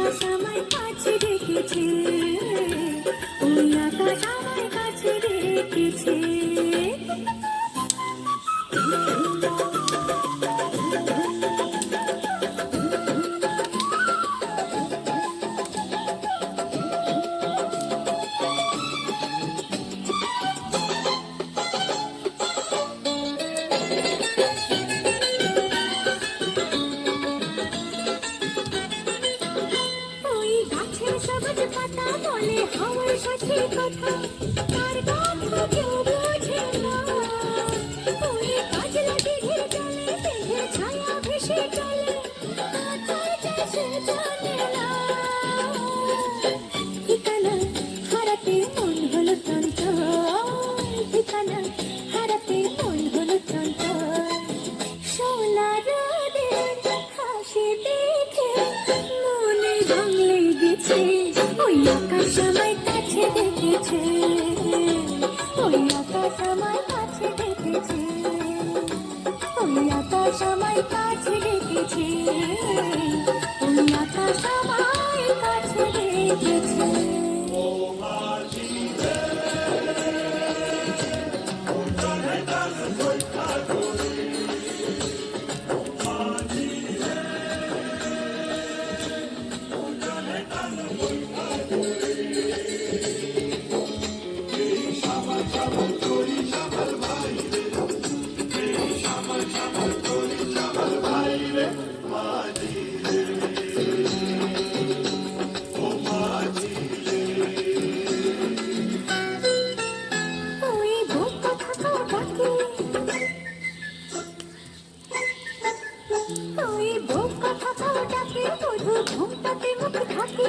আকাশ আমায় কাছে রেখেছে, ওই আকাশ আমায় কাছে রেখেছে। ওই গাছের সবুজ পাতা বলে হাওয়ার সাথে কথা, তার গন্ধ কেউ বোঝে না। ওই কাজলা দিঘির জলে মেঘের ছায়া ভেসে চলে, কোথায় যায় সে জানে না। ঠিকানা হারাতে মন হলো চঞ্চল, ঠিকানা হারাতে মন হলো চঞ্চল। শোলা রোদের হাসি দেখে মনে রং লেগেছে, ওই আকাশ আমায় কাছে ডেকেছে, ওই আকাশ আমায় কাছে ডেকেছে, ওই আকাশ আমায় কাছে ডেকেছে, ওই আকাশ আমায় কাছে ডেকেছে। ওই বুক থাকা ডাকে, ওই বুক থাকা ডাকে, মধু ঘুমটাতে মুখ থাকে।